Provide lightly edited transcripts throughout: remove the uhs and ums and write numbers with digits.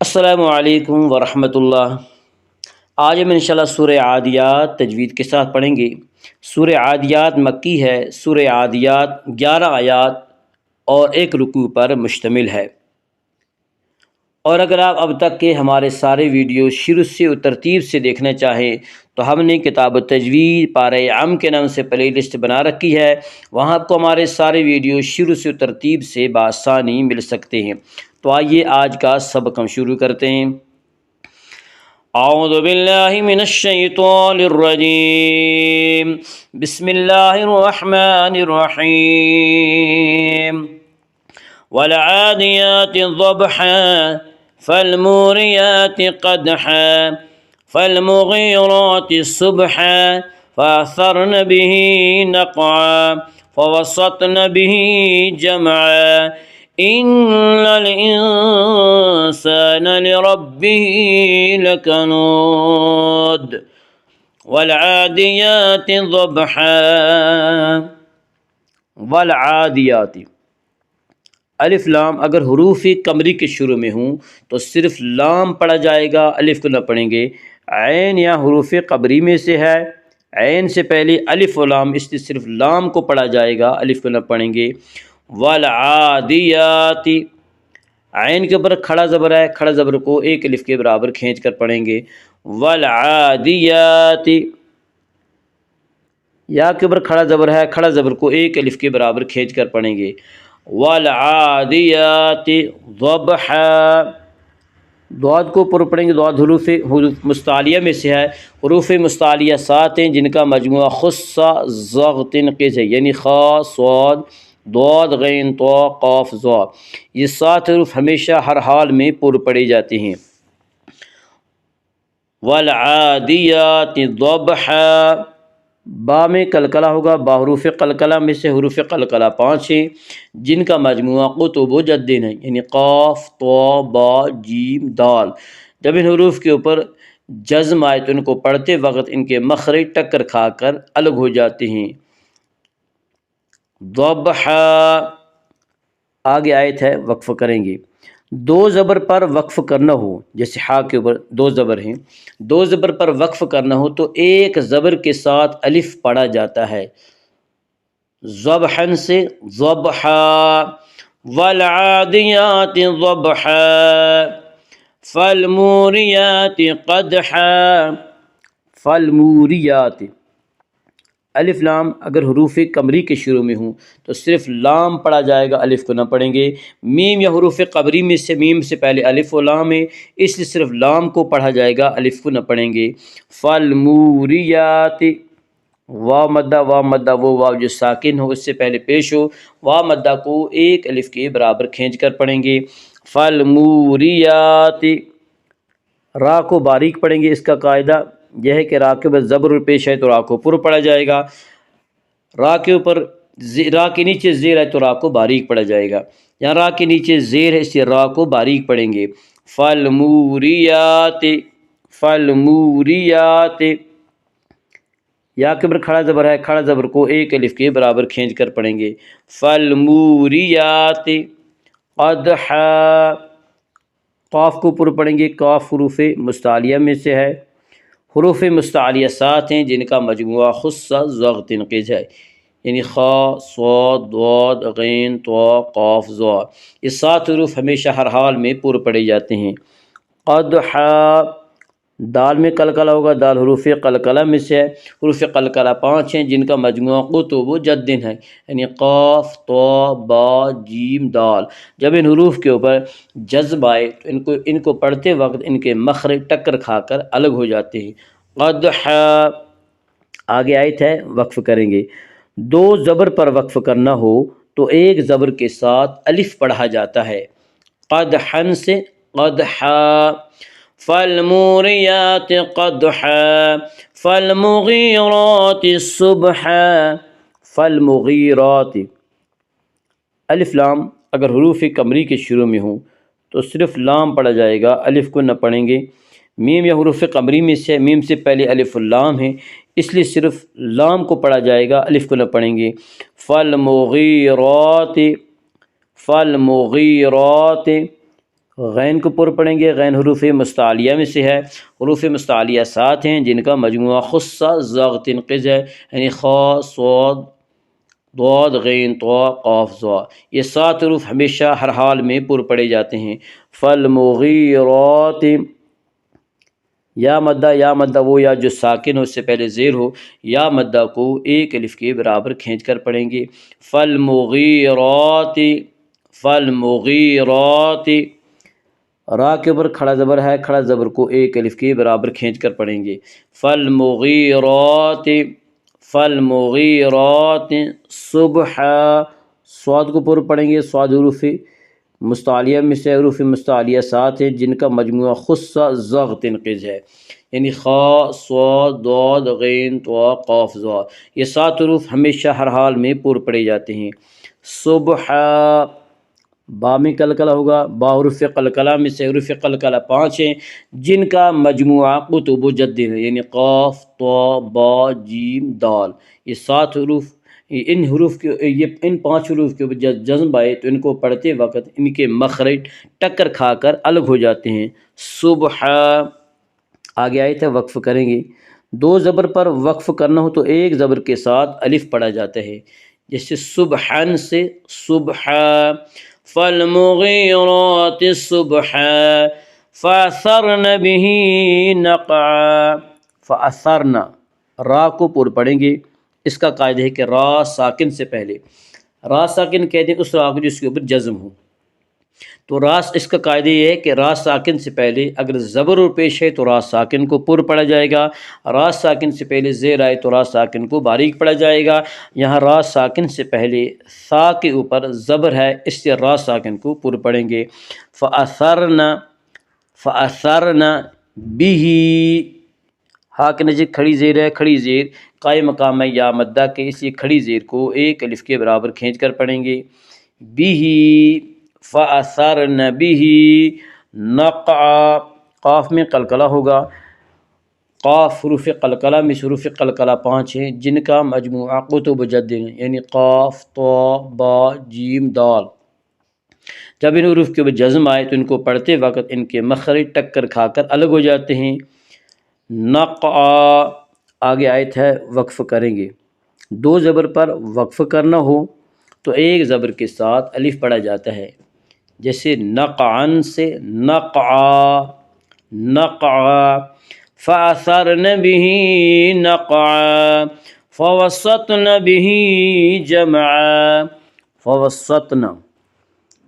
السلام علیکم ورحمۃ اللہ۔ آج ہم انشاءاللہ سورہ عادیات تجوید کے ساتھ پڑھیں گے۔ سورہ عادیات مکی ہے۔ سورہ عادیات 11 آیات اور ایک رکوع پر مشتمل ہے۔ اور اگر آپ اب تک کے ہمارے سارے ویڈیو شروع سے و ترتیب سے دیکھنا چاہیں تو ہم نے کتاب تجوید پارہ عام کے نام سے پلے لسٹ بنا رکھی ہے، وہاں آپ کو ہمارے سارے ویڈیو شروع سے و ترتیب سے بآسانی مل سکتے ہیں۔ تو آئیے آج کا سبق ہم شروع کرتے ہیں۔ اعوذ باللہ من الشیطان الرجیم، بسم اللہ الرحمن الرحیم۔ والعادیات ضبحا فالموریات قدحا فالمغیرات صبحا فأثرن به نقعا فوسطن به جمعا ان الانسان لربه لکنود والعادیات ضبحا۔ والعادیات الف لام اگر حروف قمری کے شروع میں ہوں تو صرف لام پڑھا جائے گا، الف کو نہ پڑھیں گے۔ عین یا حروف قبری میں سے ہے، عین سے پہلے الف و لام، اس لیے صرف لام کو پڑھا جائے گا، الف کو نہ پڑھیں گے۔ والعادیات عین کے اوپر کھڑا زبر ہے، کھڑا زبر کو ایک الف کے برابر کھینچ کر پڑھیں گے۔ والعادیات یا کے اوپر کھڑا زبر ہے، کھڑا زبر کو ایک الف کے برابر کھینچ کر پڑھیں گے۔ والعادیات ضبحا ضاد کو پر پڑھیں گے، ضاد حروف مستعلیہ میں سے ہے۔ حروف مستعلیہ 7 ہیں جن کا مجموعہ خص ضغط قز ہے، یعنی خا صاد ضاد غین طا قاف ظا، یہ 7 حروف ہمیشہ ہر حال میں پر پڑے جاتے ہیں۔ والعادیات ضبحا با میں قلقلہ ہوگا، با حروف قلقلہ میں سے حروف قلقلہ 5 ہیں جن کا مجموعہ قطب و جدن ہے، یعنی قاف طا با جیم دال۔ جب ان حروف کے اوپر جزم آئے تو ان کو پڑھتے وقت ان کے مخرج ٹکر کھا کر الگ ہو جاتے ہیں۔ ضبحا آگے آیت ہے، وقف کریں گے۔ دو زبر پر وقف کرنا ہو، جیسے ہا کے اوپر 2 زبر ہیں، 2 زبر پر وقف کرنا ہو تو ایک زبر کے ساتھ الف پڑھا جاتا ہے، ضبحن سے ضبحا۔ والعادیات ضبحا فالموریات قدحا فالموریات الف لام اگر حروف قمری کے شروع میں ہوں تو صرف لام پڑھا جائے گا، الف کو نہ پڑھیں گے۔ میم یا حروف قبری میں سے میم سے پہلے الف و لام ہے، اس لیے صرف لام کو پڑھا جائے گا، الف کو نہ پڑھیں گے۔ فالموریات واو مدہ، واو مدہ وہ واو جو ساکن ہو اس سے پہلے پیش ہو، واو مدہ کو ایک الف کے برابر کھینچ کر پڑھیں گے۔ فالموریات را کو باریک پڑھیں گے، اس کا قاعدہ یہ ہے کہ را کے اوپر زبر پیش ہے تو را کو پر پڑھا جائے گا، را کے اوپر را کے نیچے زیر ہے تو را کو باریک پڑھا جائے گا، یہاں را کے نیچے زیر ہے اس لیے را کو باریک پڑھیں گے۔ فالموریات فالموریات یا کے اوپر کھڑا زبر ہے، کھڑا زبر کو ایک الف کے برابر کھینچ کر پڑھیں گے۔ فالموریات قدحا قاف کو پر پڑھیں گے، قاف حروف مستعلیہ میں سے ہے، حروف مستعلیہ 7 ہیں جن کا مجموعہ خص ضغط قز ہے، یعنی خا صاد ضاد غین طا قاف ظا، یہ 7 حروف ہمیشہ ہر حال میں پر پڑے جاتے ہیں۔ قدحا دال میں قلقلہ ہوگا، دال حروف قلقلہ میں سے ہے، حروف قلقلہ 5 ہیں جن کا مجموعہ قطب و جدن ہے، یعنی قاف طا با جیم دال۔ جب ان حروف کے اوپر جزم آئے تو ان کو پڑھتے وقت ان کے مخرج ٹکر کھا کر الگ ہو جاتے ہیں۔ قدحا آگے آیت ہے، وقف کریں گے۔ 2 زبر پر وقف کرنا ہو تو ایک زبر کے ساتھ الف پڑھا جاتا ہے، قدحن سے قدحا۔ فالموریات قدحا فالمغیرات صبحا فالمغیرات الف لام اگر حروف قمری کے شروع میں ہوں تو صرف لام پڑھا جائے گا، الف کو نہ پڑھیں گے۔ میم یا حروف قمری میں سے میم سے پہلے الف اللام ہے، اس لیے صرف لام کو پڑھا جائے گا، الف کو نہ پڑھیں گے۔ فالمغیرات فالمغیرات غین کو پر پڑھیں گے، غین حروف مستعلیہ میں سے ہے، حروف مستعلیہ 7 ہیں جن کا مجموعہ خص ضغط قز ہے، یعنی خا صاد ضاد غین طا قاف ظا، یہ 7 حروف ہمیشہ ہر حال میں پر پڑے جاتے ہیں۔ فالمغیرات، یا مدہ وہ یا جو ساکن ہو، اس سے پہلے زیر ہو، یا مدہ کو ایک الف کے برابر کھینچ کر پڑھیں گے۔ فالمغیرات، فالمغیرات، را کے اوپر کھڑا زبر ہے، کھڑا زبر کو ایک الف کے برابر کھینچ کر پڑھیں گے۔ فالمغیرات، فالمغیرات صبح، صاد کو پر پڑھیں گے، صاد حروف مستعلیہ میں سے حروف مستعلیہ 7 ہیں جن کا مجموعہ خص ضغط قز ہے، یعنی خا صاد ضاد غین طا قاف ظا، یہ 7 حروف ہمیشہ ہر حال میں پر پڑے جاتے ہیں۔ صبح، با میں قلقلہ ہوگا، با حروف قلقلہ میں سے حروف قلقلہ 5 ہیں جن کا مجموعہ قطب جد ہے، یعنی قاف طا با جیم دال، یہ 7 حروف، ان حروف کے ان 5 حروف کے اوپر جزم آئے تو ان کو پڑھتے وقت ان کے مخرج ٹکر کھا کر الگ ہو جاتے ہیں۔ صبح، آگے آئے تھے وقف کریں گے، 2 زبر پر وقف کرنا ہو تو ایک زبر کے ساتھ الف پڑھا جاتا ہے، جیسے صبحن سے صبح، فالمغیرات صبحا فاثرن به نقعا، فاثرن، را کو پر پڑھیں گے، اس کا قاعدہ ہے کہ را ساکن سے پہلے، را ساکن کہتے ہیں اس را کو جس کے اوپر جزم ہو، تو را، اس کا قاعدہ یہ ہے کہ را ساکن سے پہلے اگر زبر اور پیش ہے تو را ساکن کو پر پڑھا جائے گا، را ساکن سے پہلے زیر آئے تو را ساکن کو باریک پڑھا جائے گا۔ یہاں را ساکن سے پہلے سا کے اوپر زبر ہے، اس سے را ساکن کو پر پڑھیں گے۔ فَأَثَرْنَ، فَأَثَرْنَ بِهِ، ہا کے نیچے کھڑی زیر ہے، کھڑی زیر قائم مقام ہے یا مدہ کے، اس لیے کھڑی زیر کو ایک الف کے برابر کھینچ کر پڑھیں گے۔ بِهِ، فَأَثَرْنَ بِهِ نَقْعًا، قاف میں قلقلہ ہوگا، قاف حروف قلقلہ میں سے حروف قلقلہ 5 ہیں جن کا مجموعہ قطب جد ہے، یعنی قاف طا با جیم دال، جب ان حروف کے اوپر جزم آئے تو ان کو پڑھتے وقت ان کے مخرج ٹکر کھا کر الگ ہو جاتے ہیں۔ نقعا، آگے آیت ہے وقف کریں گے، 2 زبر پر وقف کرنا ہو تو ایک زبر کے ساتھ الف پڑھا جاتا ہے، جیسے نقعن سے نقعا، نقعا، فَأَثَرْنَ بِهِ نَقْعًا فَوَسَّطْنَ بِهِ جَمْعًا، فَوَسَّطْنَ،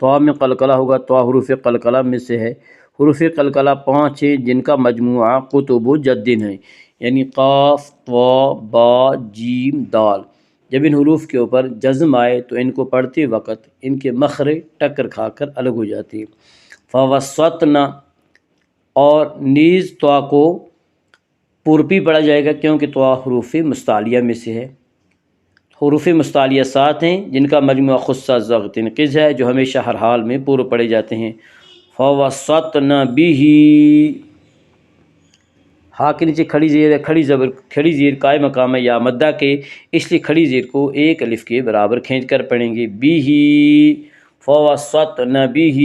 طا میں قلقلہ ہوگا، طا حروف قلقلہ میں سے ہے، حروف قلقلہ 5 ہیں جن کا مجموعہ قطب جد ہے، یعنی قاف طا با جیم دال، جب ان حروف کے اوپر جزم آئے تو ان کو پڑھتے وقت ان کے مخرج ٹکر کھا کر الگ ہو جاتے ہیں۔ فوسطنا، اور نیز طا کو پورپی پڑھا جائے گا کیونکہ طا حروف مستعلیہ میں سے ہے، حروف مستعلیہ 7 ہیں جن کا مجموعہ خص ضغط قز ہے جو ہمیشہ ہر حال میں پور پڑے جاتے ہیں۔ فوسطنا به، ہا کے نیچے کھڑی زیر ہے، کھڑی زبر، کھڑی زیر قائم مقام ہے یا مدہ کے، اس لیے کھڑی زیر کو ایک الف کے برابر کھینچ کر پڑھیں گے۔ به، فوسطنا به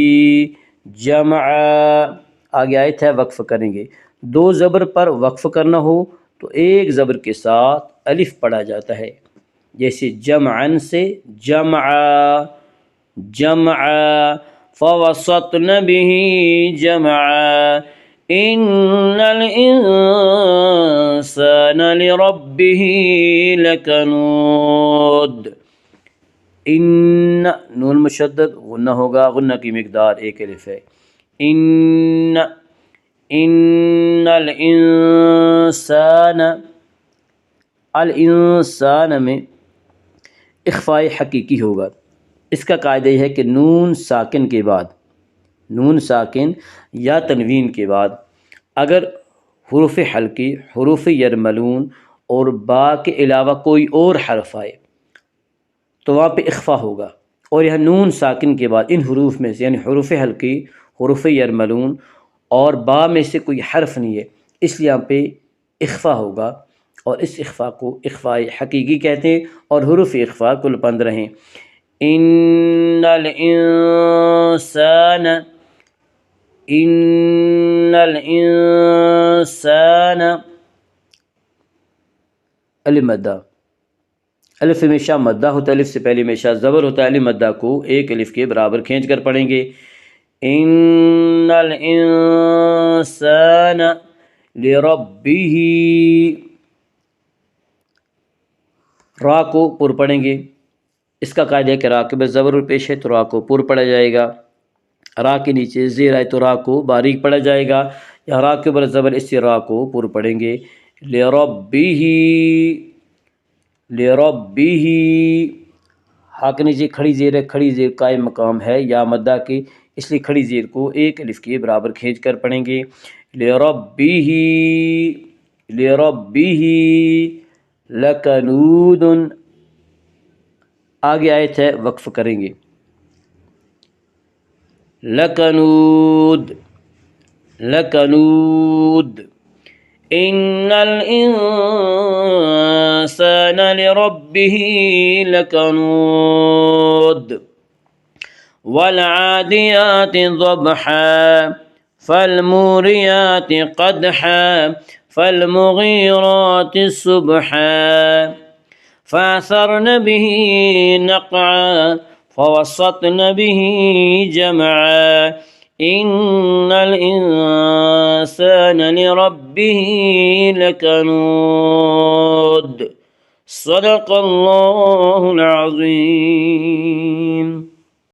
جمعا، آگے آیت ہے وقف کریں گے، 2 زبر پر وقف کرنا ہو تو ایک زبر کے ساتھ الف پڑھا جاتا ہے، جیسے جمعن سے جمعا، جمعا، فوسطنا به جمعا ان الانسان لربه لکنود، ان، نون مشدد غنہ ہوگا، غنہ کی مقدار 1 الف ہے، ان الانسان، الانسان میں اخفاء حقیقی ہوگا، اس کا قاعدہ یہ ہے کہ نون ساکن کے بعد، نون ساکن یا تنوین کے بعد اگر حروف حلقی، حروف یرملون اور با کے علاوہ کوئی اور حرف آئے تو وہاں پہ اخفاء ہوگا، اور یہاں نون ساکن کے بعد ان حروف میں سے یعنی حروف حلقی، حروف یرملون اور با میں سے کوئی حرف نہیں ہے، اس لیے یہاں پہ اخفاء ہوگا، اور اس اخفاء کو اخفاء حقیقی کہتے ہیں، اور حروف اخفاء کل 15 ہیں۔ ان الانسان، ان الانسان الف مدہ، الف ہمیشہ مدہ ہوتا ہے، الف سے پہلے ہمیشہ زبر ہوتا ہے، الف مدہ کو ایک الف کے برابر کھینچ کر پڑھیں گے۔ ان الانسان لربہ، را کو پر پڑھیں گے۔ اس کا قاعدہ ہے کہ را کے بعد زبر پیش ہے تو را کو پر پڑھا جائے گا، را کے نیچے زیر آئے تو را کو باریک پڑھا جائے گا، یا را کے اوپر زبر اس سے را کو پر پڑھیں گے۔ لربہ، لربہ، ہا کے نیچے کھڑی زیر ہے، کھڑی زیر قائم مقام ہے یا مدہ کی، اس لیے کھڑی زیر کو ایک الف کے برابر کھینچ کر پڑھیں گے۔ لربہ، لربہ لکنود، آگے آیت ہے وقف کریں گے۔ لکنود، لکنود، ان الانسان لربہ لکنود، والعادیات ضبحا، فالموریات قدحا، فالمغیرات صبحا، فاثرن به نقعا، فوسطن به جمعا، ان الانسان لربه لکنود۔ صدق اللہ العظیم۔